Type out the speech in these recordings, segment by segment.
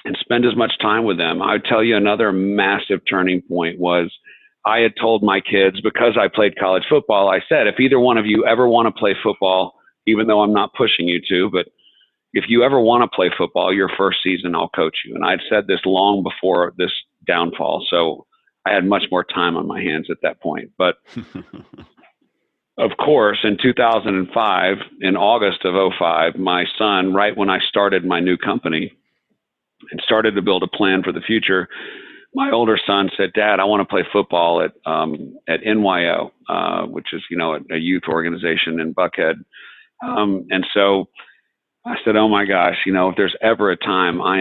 and spend as much time with them. I would tell you another massive turning point was I had told my kids, because I played college football, I said, if either one of you ever want to play football, even though I'm not pushing you to, but if you ever want to play football, your first season, I'll coach you. And I'd said this long before this downfall. So I had much more time on my hands at that point. But of course, in 2005, in August of 2005, my son, right when I started my new company and started to build a plan for the future, my older son said, Dad, I want to play football at NYO, which is, a youth organization in Buckhead. And so I said, oh my gosh, if there's ever a time I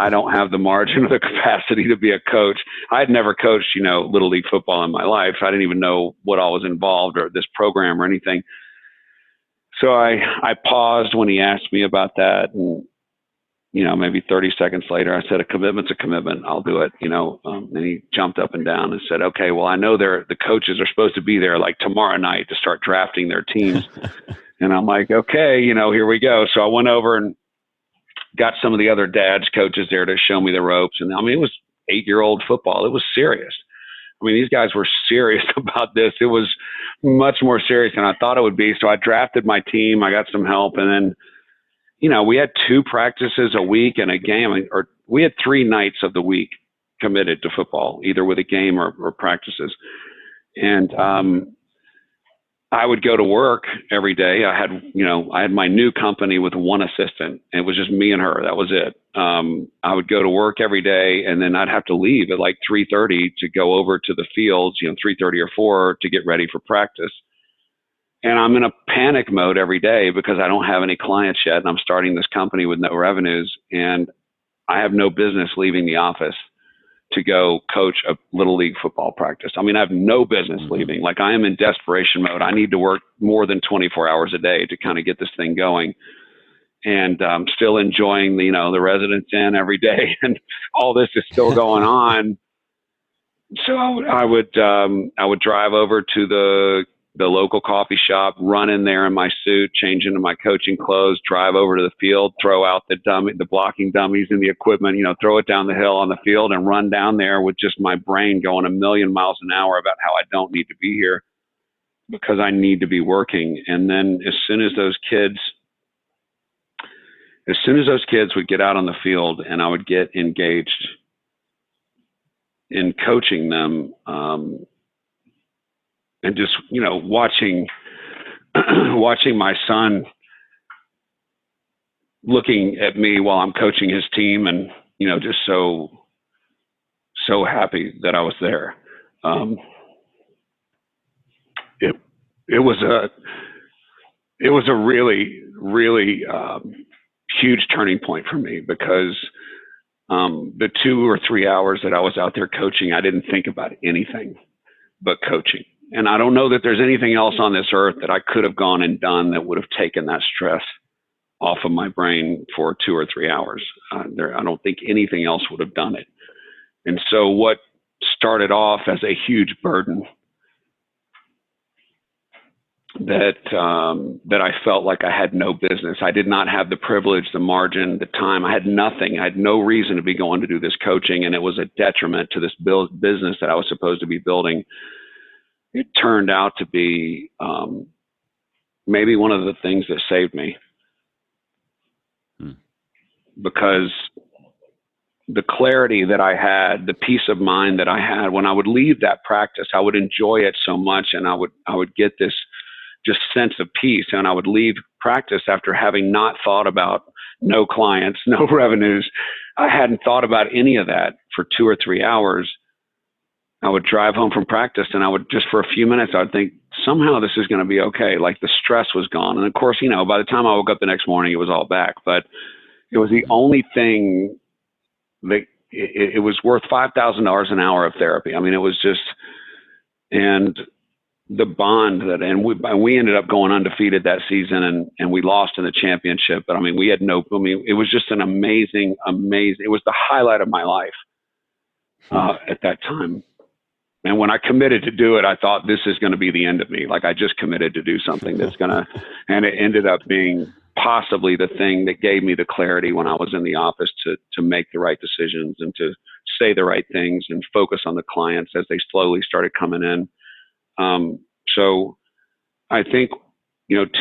don't have the margin or the capacity to be a coach. I had never coached, Little League football in my life. I didn't even know what all was involved or this program or anything. So I paused when he asked me about that. And, maybe 30 seconds later, I said, a commitment's a commitment. I'll do it, and he jumped up and down and said, okay, well, I know the coaches are supposed to be there like tomorrow night to start drafting their teams. And I'm like, okay, here we go. So I went over and got some of the other dads, coaches there to show me the ropes. And it was 8-year-old football. It was serious. These guys were serious about this. It was much more serious than I thought it would be. So I drafted my team. I got some help. And then, we had 2 practices a week and a game, or we had 3 nights of the week committed to football, either with a game or practices. And, I would go to work every day. I had my new company with 1 assistant. And it was just me and her. That was it. I would go to work every day, and then I'd have to leave at like 3:30 to go over to the fields, 3:30 or 4 to get ready for practice. And I'm in a panic mode every day because I don't have any clients yet. And I'm starting this company with no revenues, and I have no business leaving the office to go coach a Little League football practice. I have no business leaving. Like, I am in desperation mode. I need to work more than 24 hours a day to kind of get this thing going. And I'm still enjoying the Residence Inn every day, and all this is still going on. So I would drive over to the local coffee shop, run in there in my suit, change into my coaching clothes, drive over to the field, throw out the blocking dummies and the equipment, throw it down the hill on the field and run down there with just my brain going a million miles an hour about how I don't need to be here because I need to be working. And then as soon as those kids would get out on the field and I would get engaged in coaching them, and just, watching my son looking at me while I'm coaching his team and, just so happy that I was there. It was a really, really huge turning point for me because the 2 or 3 hours that I was out there coaching, I didn't think about anything but coaching. And I don't know that there's anything else on this earth that I could have gone and done that would have taken that stress off of my brain for 2 or 3 hours. I don't think anything else would have done it. And so what started off as a huge burden that I felt like I had no business. I did not have the privilege, the margin, the time. I had nothing. I had no reason to be going to do this coaching, and it was a detriment to this business that I was supposed to be building. It turned out to be maybe one of the things that saved me. Because the clarity that I had, the peace of mind that I had when I would leave that practice, I would enjoy it so much, and I would get this just sense of peace. And I would leave practice after having not thought about no clients, no revenues. I hadn't thought about any of that for 2 or 3 hours. I would drive home from practice, and I would just for a few minutes, I would think somehow this is going to be okay. Like, the stress was gone. And of course, by the time I woke up the next morning, it was all back, but it was the only thing that it was worth $5,000 an hour of therapy. It was just, and the bond and we ended up going undefeated that season, and we lost in the championship. But we had it was just an amazing, it was the highlight of my life at that time. And when I committed to do it, I thought this is going to be the end of me. Like, I just committed to do something that's going to, and it ended up being possibly the thing that gave me the clarity when I was in the office to make the right decisions and to say the right things and focus on the clients as they slowly started coming in. So I think,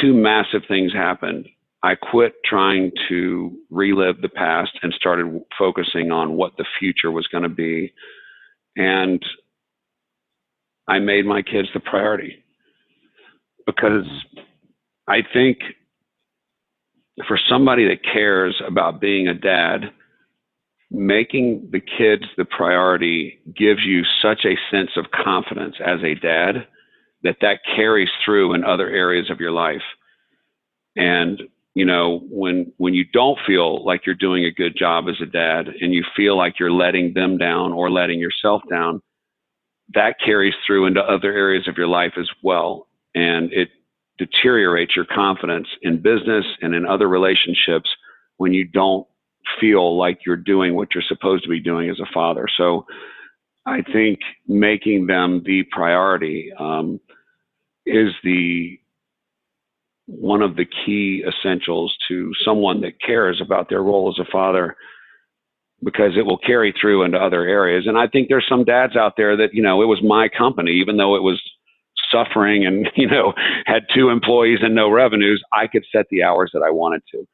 two massive things happened. I quit trying to relive the past and started focusing on what the future was going to be. And I made my kids the priority, because I think for somebody that cares about being a dad, making the kids the priority gives you such a sense of confidence as a dad that carries through in other areas of your life. And, when you don't feel like you're doing a good job as a dad and you feel like you're letting them down or letting yourself down, that carries through into other areas of your life as well. And it deteriorates your confidence in business and in other relationships when you don't feel like you're doing what you're supposed to be doing as a father. So I think making them the priority is one of the key essentials to someone that cares about their role as a father, because it will carry through into other areas. And I think there's some dads out there that, it was my company, even though it was suffering and, had 2 employees and no revenues, I could set the hours that I wanted to.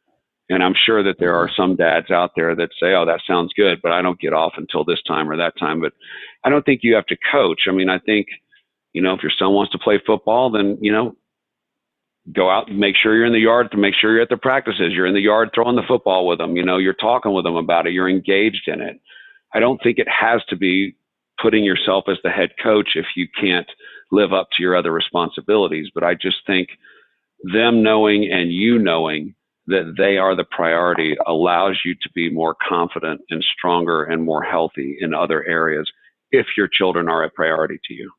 And I'm sure that there are some dads out there that say, oh, that sounds good, but I don't get off until this time or that time. But I don't think you have to coach. I mean, I think, if your son wants to play football, then, go out and make sure you're in the yard, to make sure you're at the practices. You're in the yard throwing the football with them. You're talking with them about it. You're engaged in it. I don't think it has to be putting yourself as the head coach if you can't live up to your other responsibilities. But I just think them knowing and you knowing that they are the priority allows you to be more confident and stronger and more healthy in other areas if your children are a priority to you.